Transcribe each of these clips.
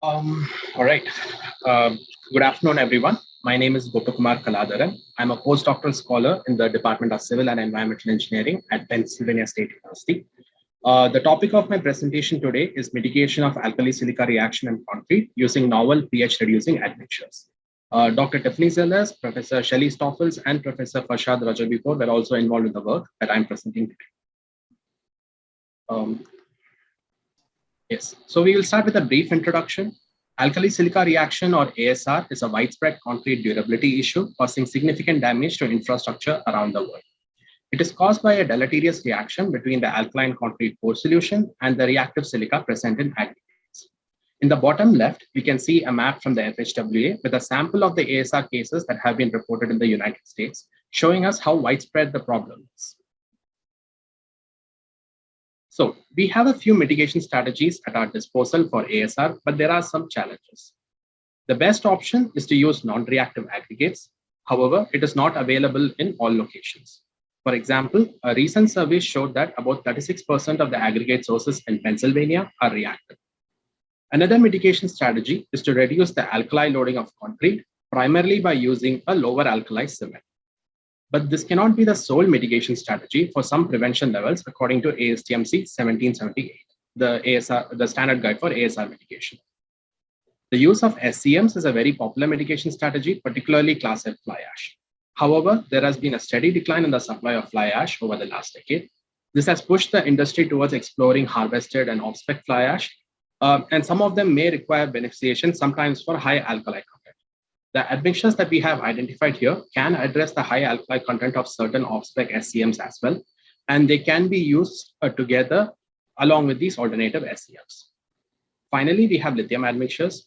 Um, all right. Good afternoon, everyone. My name is Gopakumar Kaladharan. I'm a postdoctoral scholar in the Department of Civil and Environmental Engineering at Pennsylvania State University. The topic of my presentation today is mitigation of alkali silica reaction in concrete using novel pH reducing admixtures. Dr. Tiffany Zellers, Professor Shelley Stoffels, and Professor Farshad Rajabipur were also involved in the work that I'm presenting today. Um, Yes. So we will start with a brief introduction. Alkali silica reaction or ASR is a widespread concrete durability issue causing significant damage to infrastructure around the world. It is caused by a deleterious reaction between the alkaline concrete pore solution and the reactive silica present in aggregates. In the bottom left, we can see a map from the FHWA with a sample of the ASR cases that have been reported in the United States, showing us how widespread the problem is. So we have a few mitigation strategies at our disposal for ASR, but there are some challenges. The best option is to use non-reactive aggregates. However, it is not available in all locations. For example, a recent survey showed that about 36% of the aggregate sources in Pennsylvania are reactive. Another mitigation strategy is to reduce the alkali loading of concrete, primarily by using a lower alkali cement. But this cannot be the sole mitigation strategy for some prevention levels, according to ASTM-C 1778, the standard guide for ASR mitigation. The use of SCMs is a very popular mitigation strategy, particularly class F fly ash. However, there has been a steady decline in the supply of fly ash over the last decade. This has pushed the industry towards exploring harvested and off-spec fly ash, and some of them may require beneficiation, sometimes for high alkali content. The admixtures that we have identified here can address the high alkali content of certain off-spec SCMs as well, and they can be used together along with these alternative SCMs. Finally, we have lithium admixtures.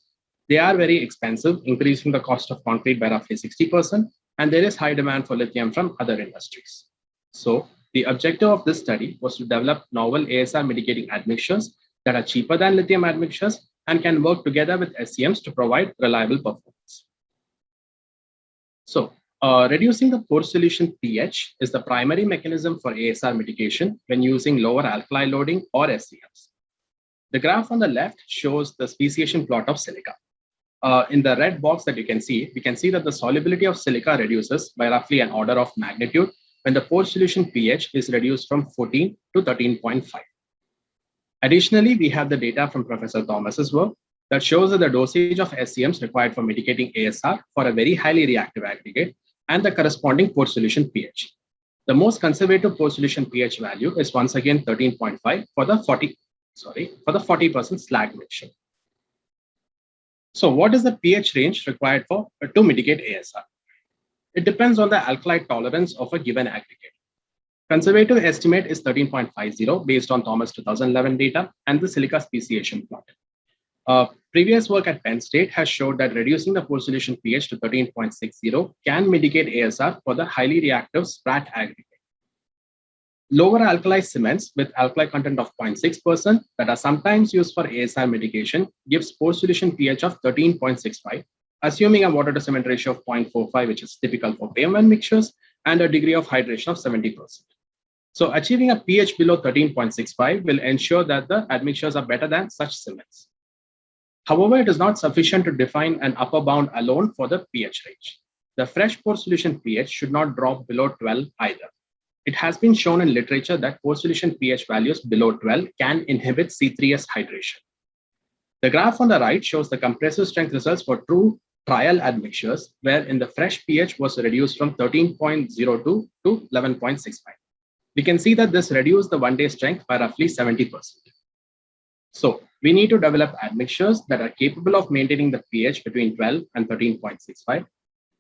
They are very expensive, increasing the cost of concrete by roughly 60%, and there is high demand for lithium from other industries. So the objective of this study was to develop novel ASR mitigating admixtures that are cheaper than lithium admixtures and can work together with SCMs to provide reliable performance. So reducing the pore solution pH is the primary mechanism for ASR mitigation when using lower alkali loading or SCMs. The graph on the left shows the speciation plot of silica. In the red box that you can see, we can see that the solubility of silica reduces by roughly an order of magnitude when the pore solution pH is reduced from 14 to 13.5. Additionally, we have the data from Professor Thomas's work that shows that the dosage of SCMs required for mitigating ASR for a very highly reactive aggregate and the corresponding pore solution pH. The most conservative pore solution pH value is once again 13.5 for the 40% slag mixture. So what is the pH range required to mitigate ASR? It depends on the alkali tolerance of a given aggregate. Conservative estimate is 13.50 based on Thomas 2011 data and the silica speciation plot. Previous work at Penn State has showed that reducing the pore solution pH to 13.60 can mitigate ASR for the highly reactive SPRAT aggregate. Lower alkali cements with alkali content of 0.6% that are sometimes used for ASR mitigation gives pore solution pH of 13.65, assuming a water to cement ratio of 0.45, which is typical for pavement mixtures, and a degree of hydration of 70%. So achieving a pH below 13.65 will ensure that the admixtures are better than such cements. However, it is not sufficient to define an upper bound alone for the pH range. The fresh pore solution pH should not drop below 12 either. It has been shown in literature that pore solution pH values below 12 can inhibit C3S hydration. The graph on the right shows the compressive strength results for true trial admixtures, wherein the fresh pH was reduced from 13.02 to 11.65. We can see that this reduced the one-day strength by roughly 70%. So we need to develop admixtures that are capable of maintaining the pH between 12 and 13.65.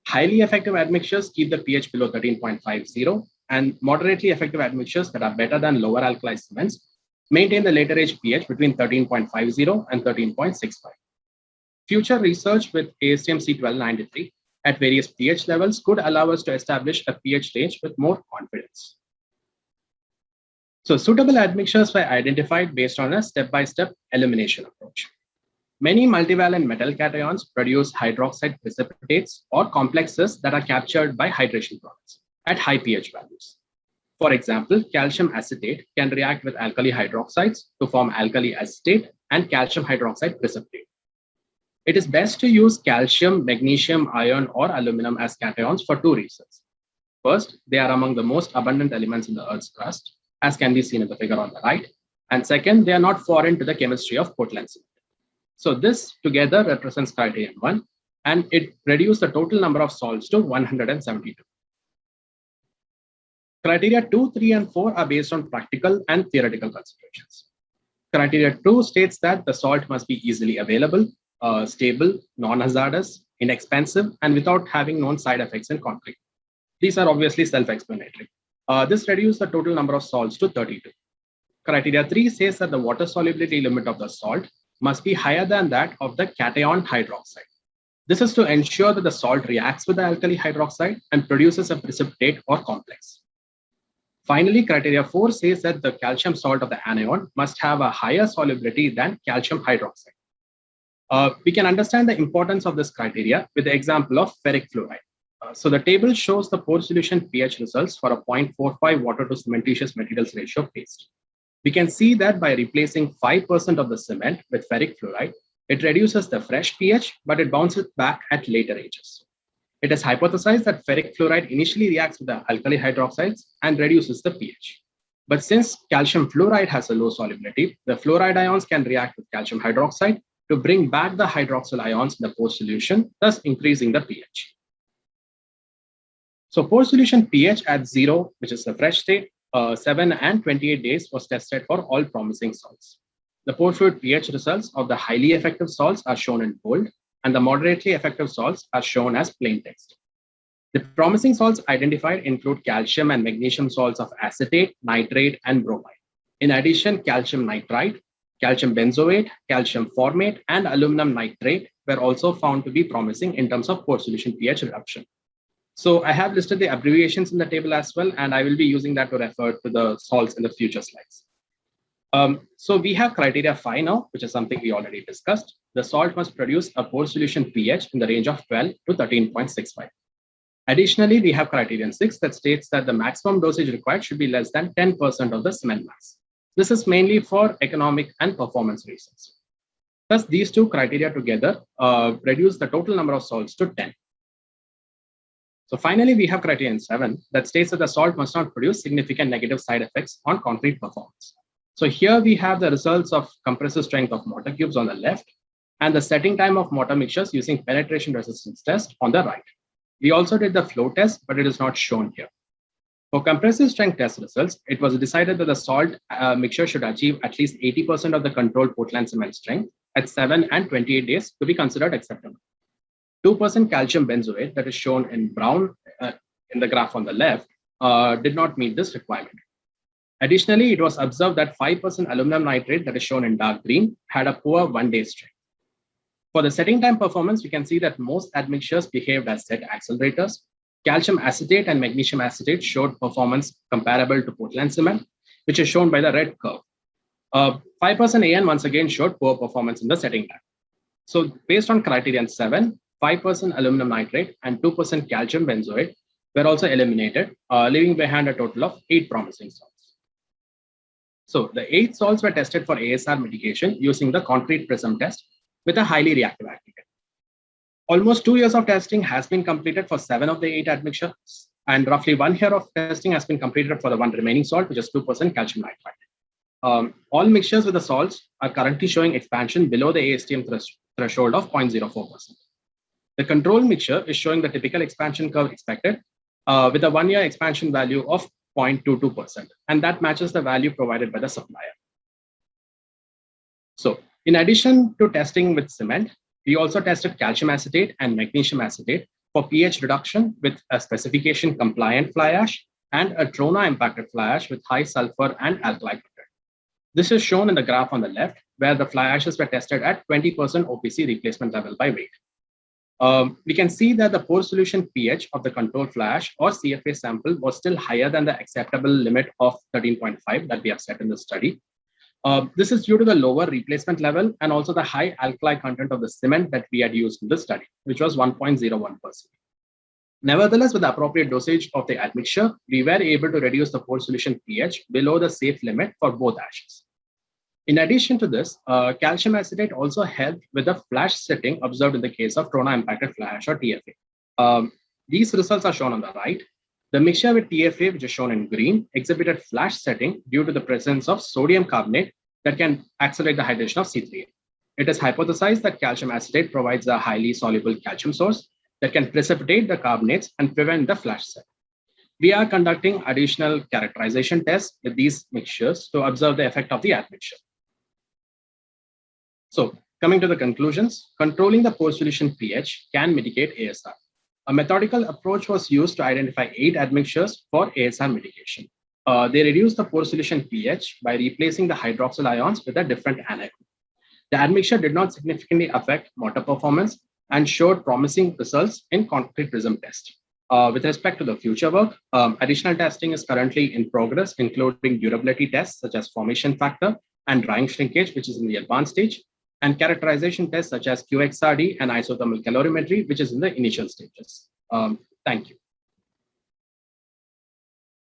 Highly effective admixtures keep the pH below 13.50, and moderately effective admixtures that are better than lower alkali cements maintain the later age pH between 13.50 and 13.65. Future research with ASTM-C 1293 at various pH levels could allow us to establish a pH range with more confidence. So suitable admixtures were identified based on a step-by-step elimination approach. Many multivalent metal cations produce hydroxide precipitates or complexes that are captured by hydration products at high pH values. For example, calcium acetate can react with alkali hydroxides to form alkali acetate and calcium hydroxide precipitate. It is best to use calcium, magnesium, iron, or aluminum as cations for two reasons. First, they are among the most abundant elements in the Earth's crust, as can be seen in the figure on the right. And second, they are not foreign to the chemistry of Portland cement. So this together represents criterion 1, and it reduced the total number of salts to 172. Criteria 2, 3, and 4 are based on practical and theoretical considerations. Criteria 2 states that the salt must be easily available, stable, non-hazardous, inexpensive, and without having known side effects in concrete. These are obviously self-explanatory. This reduced the total number of salts to 32. Criteria 3 says that the water solubility limit of the salt must be higher than that of the cation hydroxide. This is to ensure that the salt reacts with the alkali hydroxide and produces a precipitate or complex. Finally, criteria 4 says that the calcium salt of the anion must have a higher solubility than calcium hydroxide. We can understand the importance of this criteria with the example of ferric fluoride. So the table shows the pore solution pH results for a 0.45 water to cementitious materials ratio paste. We can see that by replacing 5% of the cement with ferric fluoride, it reduces the fresh pH, but it bounces back at later ages. It is hypothesized that ferric fluoride initially reacts with the alkali hydroxides and reduces the pH. But since calcium fluoride has a low solubility, the fluoride ions can react with calcium hydroxide to bring back the hydroxyl ions in the pore solution, thus increasing the pH. So pore solution pH at 0, which is the fresh state, 7 and 28 days was tested for all promising salts. The pore fluid pH results of the highly effective salts are shown in bold, and the moderately effective salts are shown as plain text. The promising salts identified include calcium and magnesium salts of acetate, nitrate, and bromide. In addition, calcium nitrite, calcium benzoate, calcium formate, and aluminum nitrate were also found to be promising in terms of pore solution pH reduction. So I have listed the abbreviations in the table as well, and I will be using that to refer to the salts in the future slides. So we have criteria 5 now, which is something we already discussed. The salt must produce a pore solution pH in the range of 12 to 13.65. Additionally, we have criterion 6 that states that the maximum dosage required should be less than 10% of the cement mass. This is mainly for economic and performance reasons. Thus, these two criteria together reduce the total number of salts to 10. So finally, we have criterion 7 that states that the salt must not produce significant negative side effects on concrete performance. So here we have the results of compressive strength of mortar cubes on the left and the setting time of mortar mixtures using penetration resistance test on the right. We also did the flow test, but it is not shown here. For compressive strength test results, it was decided that the salt mixture should achieve at least 80% of the controlled Portland cement strength at 7 and 28 days to be considered acceptable. 2% calcium benzoate that is shown in brown in the graph on the left did not meet this requirement. Additionally, it was observed that 5% aluminum nitrate that is shown in dark green had a poor one-day strength. For the setting time performance, we can see that most admixtures behaved as set accelerators. Calcium acetate and magnesium acetate showed performance comparable to Portland cement, which is shown by the red curve. 5% AN once again showed poor performance in the setting time. So based on criterion 7, 5% aluminum nitrate and 2% calcium benzoate were also eliminated, leaving behind a total of 8 promising salts. So the 8 salts were tested for ASR mitigation using the concrete prism test with a highly reactive aggregate. Almost 2 years of testing has been completed for 7 of the 8 admixtures, and roughly 1 year of testing has been completed for the one remaining salt, which is 2% calcium nitrate. All mixtures with the salts are currently showing expansion below the ASTM threshold of 0.04%. The control mixture is showing the typical expansion curve expected with a 1 year expansion value of 0.22%, and that matches the value provided by the supplier. So in addition to testing with cement, we also tested calcium acetate and magnesium acetate for pH reduction with a specification compliant fly ash and a trona impacted fly ash with high sulfur and alkali content. This is shown in the graph on the left, where the fly ashes were tested at 20% OPC replacement level by weight. We can see that the pore solution pH of the control fly ash or CFA sample was still higher than the acceptable limit of 13.5 that we have set in the study. This is due to the lower replacement level and also the high alkali content of the cement that we had used in the study, which was 1.01%. Nevertheless, with the appropriate dosage of the admixture, we were able to reduce the pore solution pH below the safe limit for both ashes. In addition to this, calcium acetate also helped with the flash setting observed in the case of trona impacted fly ash or TFA. These results are shown on the right. The mixture with TFA, which is shown in green, exhibited flash setting due to the presence of sodium carbonate that can accelerate the hydration of C3A. It is hypothesized that calcium acetate provides a highly soluble calcium source that can precipitate the carbonates and prevent the flash set. We are conducting additional characterization tests with these mixtures to observe the effect of the admixture. So, coming to the conclusions, controlling the post-solution pH can mitigate ASR. A methodical approach was used to identify 8 admixtures for ASR mitigation. They reduced the post-solution pH by replacing the hydroxyl ions with a different anion. The admixture did not significantly affect motor performance and showed promising results in concrete prism test. With respect to the future work, additional testing is currently in progress, including durability tests such as formation factor and drying shrinkage, which is in the advanced stage, and characterization tests such as QXRD and isothermal calorimetry, which is in the initial stages. Thank you.